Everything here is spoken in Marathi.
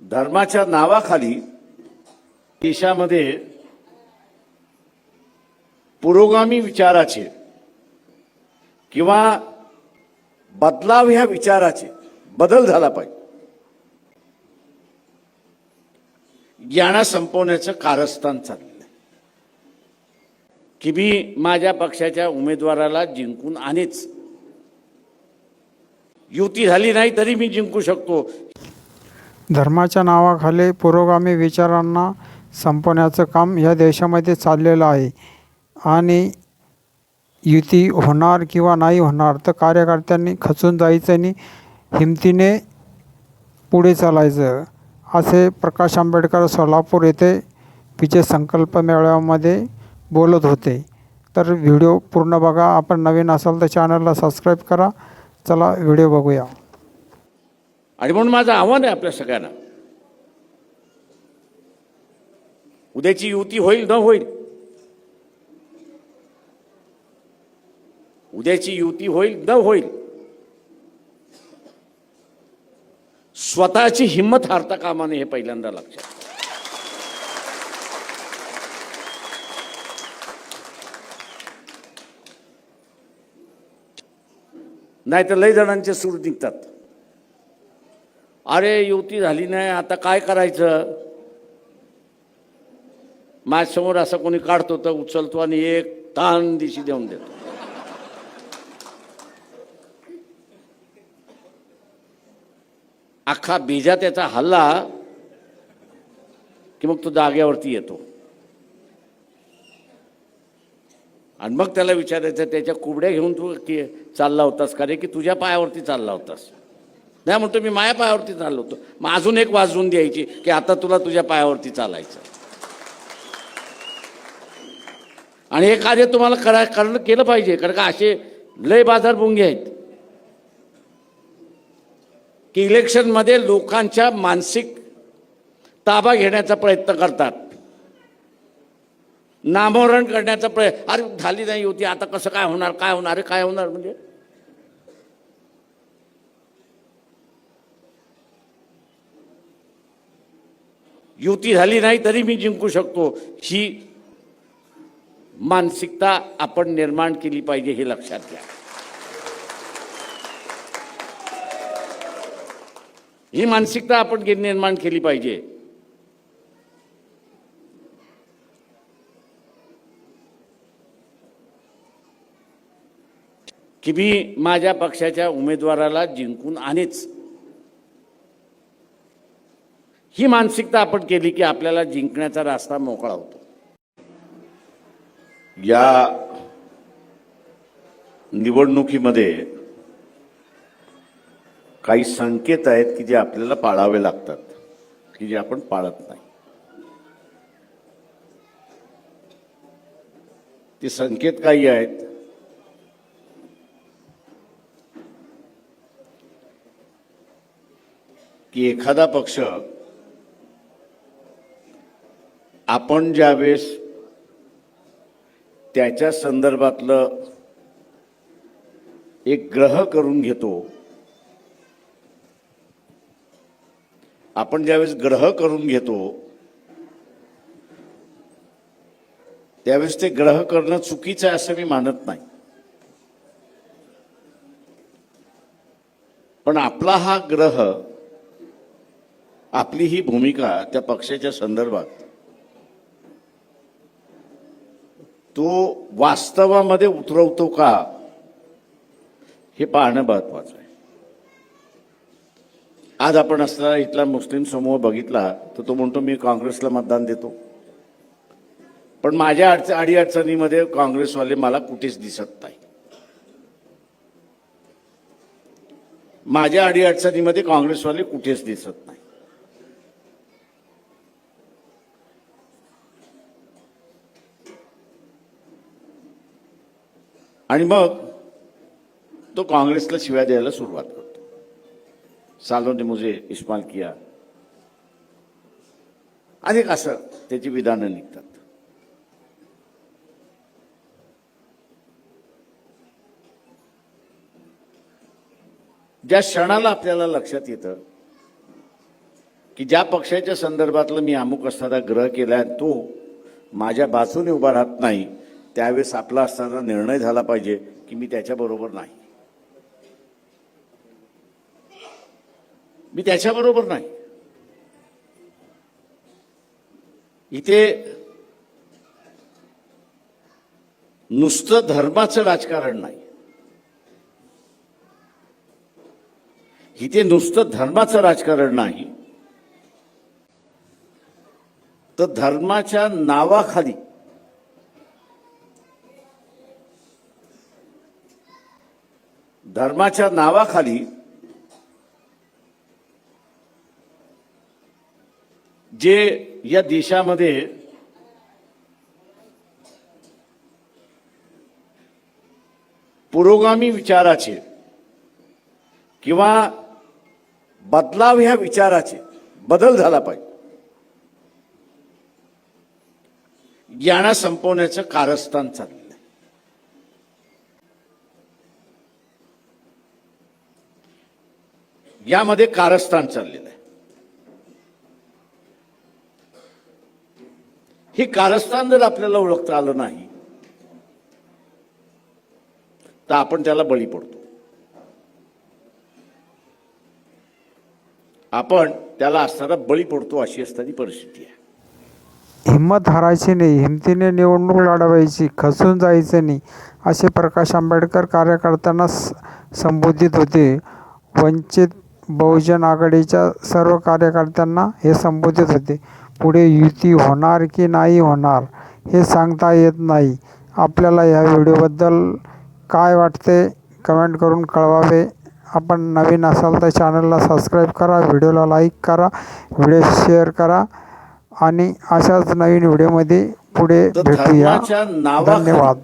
धर्माच्या नावाखाली देशामध्ये पुरोगामी विचाराचे किंवा बदलाव ह्या विचाराचे बदल झाला पाहिजे यांना संपवण्याचं कारस्थान चाललेलं आहे की मी माझ्या पक्षाच्या उमेदवाराला जिंकून आणेच, युती झाली नाही तरी मी जिंकू शकतो। धर्माच्या नावाखाली पुरोगामी विचारांना संपवण्याचं काम या देशामध्ये चाललेलं आहे आणि युती होणार किंवा नाही होणार तर कार्यकर्त्यांनी खचून जायचं आणि हिमतीने पुढे चालायचं, असे प्रकाश आंबेडकर सोलापूर येथे विजय संकल्प मेळाव्यामध्ये बोलत होते। तर व्हिडिओ पूर्ण बघा। आपण नवीन असाल तर चॅनलला सबस्क्राईब करा। चला व्हिडिओ बघूया। आणि म्हणून माझं आव्हान आहे आपल्या सगळ्यांना, उद्याची युती होईल न होईल, उद्याची युती होईल न होईल, स्वतःची हिंमत हारता कामा नये हे पहिल्यांदा लक्षात। नाही तर लय जणांचे सूर निघतात, अरे युती झाली नाही आता काय करायचं। माझ्यासमोर असं कोणी काढतो तर उचलतो आणि एक ताण दिशी देऊन देतो। अख्खा बीजा त्याचा हल्ला की मग तो जाग्यावरती येतो आणि मग त्याला विचारायचं त्याच्या कुबड्या घेऊन तू की चालला होतास का रे, की तुझ्या पायावरती चालला होतास। नाही म्हणतो मी माझ्या पायावरती चाललो होतो, मग अजून एक वाजवून द्यायची की आता तुला तुझ्या पायावरती चालायचं। आणि हे कार्य तुम्हाला करणं केलं पाहिजे, कारण का असे लय बाजार भुंगे आहेत की इलेक्शनमध्ये लोकांच्या मानसिक ताबा घेण्याचा प्रयत्न करतात, नामोहरण करण्याचा प्रयत्न। अरे झाली नाही होती आता कसं काय होणार, काय होणार, अरे काय होणार म्हणजे युती झाली नाही तरी मी जिंकू शकतो, ही मानसिकता आपण निर्माण केली पाहिजे, हे लक्षात घ्या। ही मानसिकता आपण निर्माण केली पाहिजे। की मी माझ्या पक्षाच्या उमेदवाराला जिंकून आणेच, ही मानसिकता आपण केली की आपल्याला जिंकण्याचा रस्ता मोकळा होतो। या निवडणुकीमध्ये काही संकेत आहेत की जे आपल्याला पाळावे लागतात, की जे आपण पाळत नाही। ते संकेत काही आहेत की एखादा पक्ष आपण ज्यावेळेस त्याच्या संदर्भातलं एक ग्रह करून घेतो, आपण ज्यावेळेस ग्रह करून घेतो त्यावेळेस ते ग्रह करणं चुकीचं आहे असं मी मानत नाही, पण आपला हा ग्रह, आपली ही भूमिका त्या पक्षाच्या संदर्भात तो वास्तवामध्ये उतरवतो का हे पाहणं महत्वाचं आहे। आज आपण असणारा इथला मुस्लिम समूह बघितला तर तो म्हणतो मी काँग्रेसला मतदान देतो, पण माझ्या अडीअडचणीमध्ये काँग्रेसवाले मला कुठेच दिसत नाही। माझ्या अडीअडचणीमध्ये काँग्रेसवाले कुठेच दिसत नाही। आणि मग तो काँग्रेसला शिव्या द्यायला सुरुवात करतो, सालों ने मुझे इस्तेमाल किया, अनेक असं त्याची विधानं निघतात। ज्या क्षणाला आपल्याला लक्षात येतं की ज्या पक्षाच्या संदर्भातलं मी अमुक असताना ग्रह केला आणि तो माझ्या बाजूने उभा राहत नाही, त्यावेळेस आपला असताना निर्णय झाला पाहिजे की मी त्याच्याबरोबर नाही, मी त्याच्याबरोबर नाही. इथे नुसतं धर्माचं राजकारण नाही, इथे नुसतं धर्माचं राजकारण नाही, तर धर्माच्या नावाखाली जे या देशामध्ये पुरोगामी विचाराचे किंवा बदलाव ह्या विचाराचे बदल झाला पाहिजे, यांना संपवण्याचं कारस्थान चाललेलं आहे. यामध्ये कारस्थान चाललेलं आहे. हे कारस्थान जर आपल्याला ओळखता आलं नाही तर आपण त्याला बळी पडतो. आपण त्याला असताना बळी पडतो, अशी असणारी परिस्थिती आहे. हिंमत हारायची नाही, हिमतीने निवडणूक लढवायची, खचून जायचं नाही, असे प्रकाश आंबेडकर कार्यकर्त्यांना संबोधित होते. वंचित बहुजन आघाडीच्या सर्व कार्यकर्त्यांना हे संबोधित होते. पुढे युती होणार की नाही होणार हे सांगता येत नाही. आपल्याला या व्हिडिओबद्दल काय वाटते कमेंट करून कळवावे. आपण नवीन असाल तर चॅनलला सबस्क्राईब करा, व्हिडिओला लाईक करा, व्हिडिओ शेअर करा आणि अशाच नवीन व्हिडिओमध्ये पुढे भेटूया. धन्यवाद.